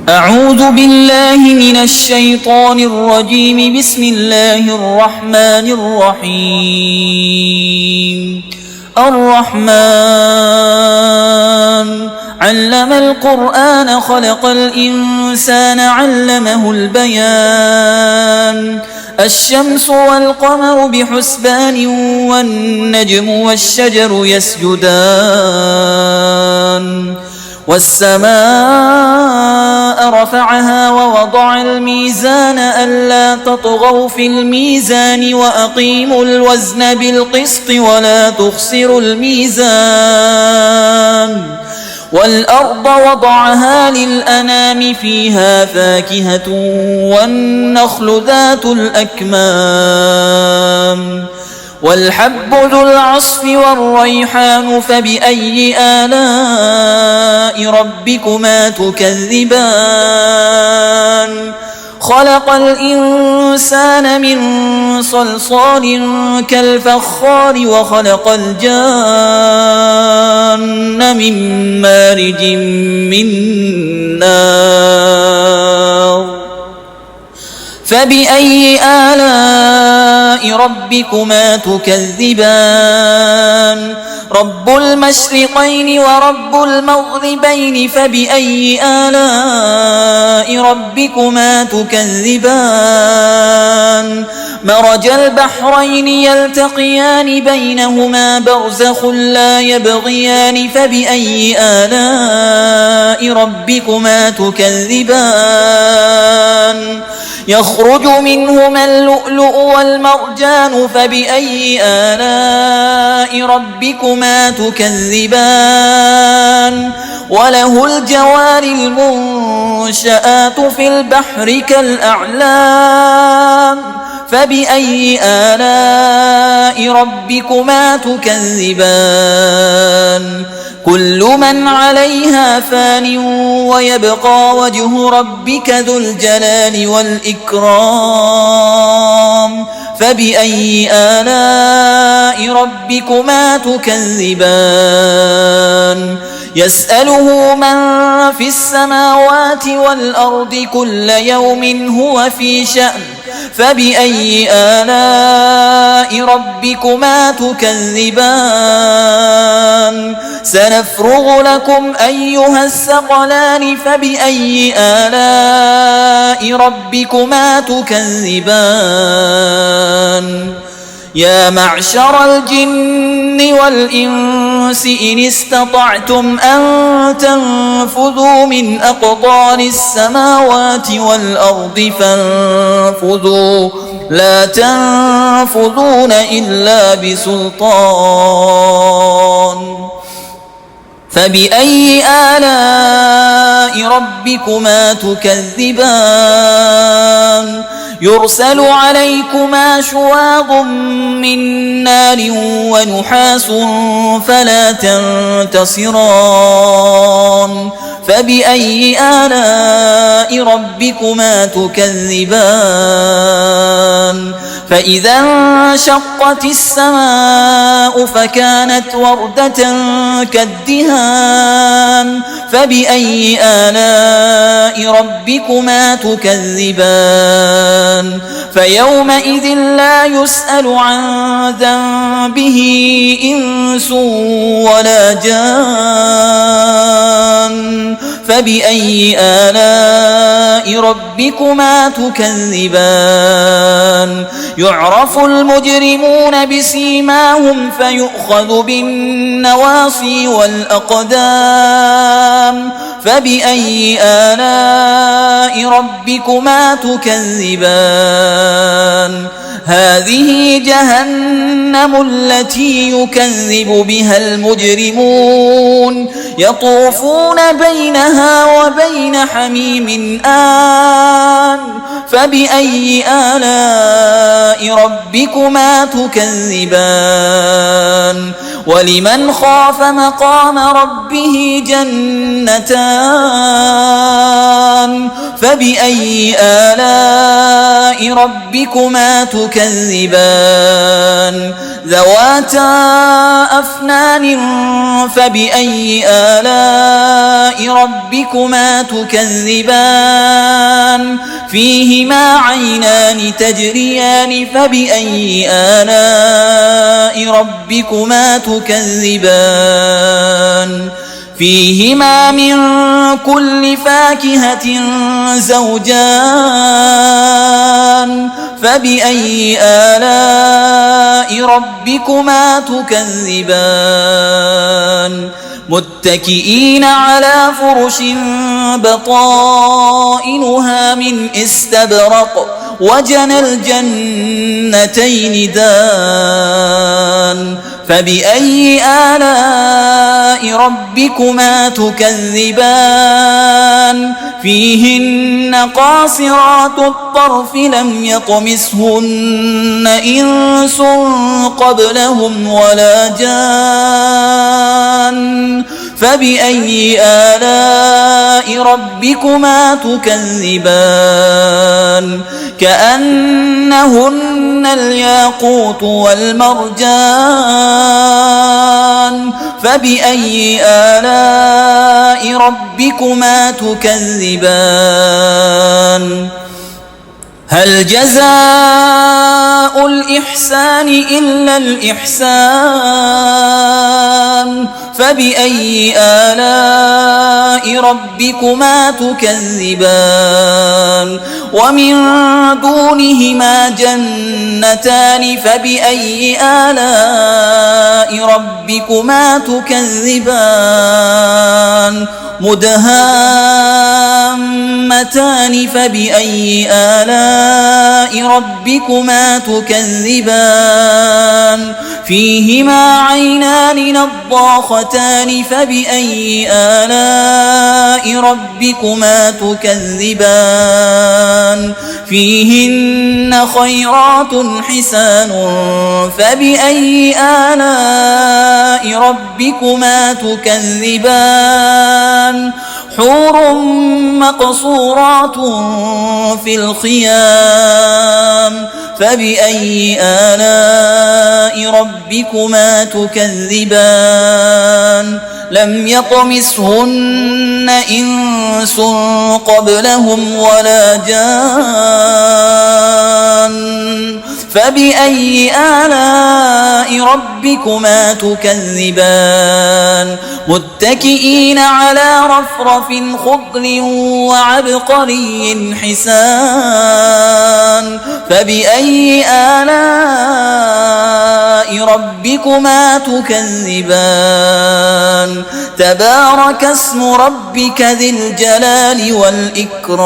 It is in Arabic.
أعوذ بالله من الشيطان الرجيم. بسم الله الرحمن الرحيم. الرحمن علم القرآن خلق الإنسان علمه البيان. الشمس والقمر بحسبان والنجم والشجر يسجدان. والسماء رفعها ووضع الميزان ألا تطغوا في الميزان وأقيموا الوزن بالقسط ولا تخسروا الميزان. والأرض وضعها للأنام فيها فاكهة والنخل ذات الأكمام والحب ذو العصف والريحان. فبأي آلاء ربكما تكذبان؟ خلق الإنسان من صلصال كالفخار وخلق الجان من مارج من نار. فبأي آلاء ربكما تكذبان؟ رب المشرقين ورب المغربين. فبأي آلاء ربكما تكذبان؟ مرج البحرين يلتقيان بينهما برزخ لا يبغيان. فبأي آلاء ربكما تكذبان؟ يخرج منهما اللؤلؤ والمرجان. فبأي آلاء ربكما تكذبان؟ وله الجوار المنشآت في البحر كالأعلام. فبأي آلاء ربكما تكذبان؟ كل من عليها فان ويبقى وجه ربك ذو الجلال والإكرام. فبأي آلاء ربكما تكذبان؟ يسأله من في السماوات والأرض كل يوم هو في شأن. فبأي آلاء ربكما تكذبان؟ سنفرغ لكم أيها الثقلان. فبأي آلاء ربكما تكذبان؟ يا معشر الجن والإنس إن استطعتم أن تنفذوا من أقطار السماوات والأرض فانفذوا لا تنفذون إلا بسلطان. فبأي آلاء ربكما تكذبان؟ يرسل عليكما شواظ من نار ونحاس فلا تنتصران. فبأي آلاء ربكما تكذبان؟ فإذا انشقت السماء فكانت وردة كالدهان. فبأي آلاء ربكما تكذبان؟ فيومئذ لا يسأل عن ذنبه إنس ولا جان. فبأي آلاء ربكما تكذبان؟ يعرف المجرمون بسيماهم فيؤخذ بالنواصي والأقدام. فبأي آلاء ربكما تكذبان؟ هذه جهنم التي يكذب بها المجرمون يطوفون بينها وبين حميم آن. فبأي آلاء ربكما تكذبان؟ ولمن خاف مقام ربه جنتان. فبأي آلاء ربكما تكذبان ذواتا أفنان فبأي آلاء ربكما تكذبان فيهما عينان تجريان فبأي آلاء ربكما تكذبان فيهما من كل فاكهة زوجان فبأي آلاء ربكما تكذبان متكئين على فرش بطائنها من استبرق وجنى الجنتين دان فبأي آلاء ربكما تكذبان فيهن قاصرات الطرف لم يطمثهن إنس قبلهم ولا جان فبأي آلاء ربكما تكذبان كأنهن الياقوت والمرجان فبأي آلاء ربكما تكذبان هل جزاء الإحسان إلا الإحسان فبأي آلاء ربكما تكذبان ومن دونهما جنتان فبأي آلاء ربكما تكذبان مدهامتان فبأي آلاء ربكما تكذبان فيهما عينان نضاختان فبأي آلاء ربكما تكذبان فيهن خيرات حسان فبأي آلاء ربكما تكذبان حور مقصورات في الخيام فبأي آلاء ربكما تكذبان لم يطمثهن إنس قبلهم ولا جان فبأي آلاء ربكما تكذبان متكئين على رفرف خضر وعبقري حسان فبأي آلاء ربكما تكذبان تبارك اسم ربك ذي الجلال والإكرام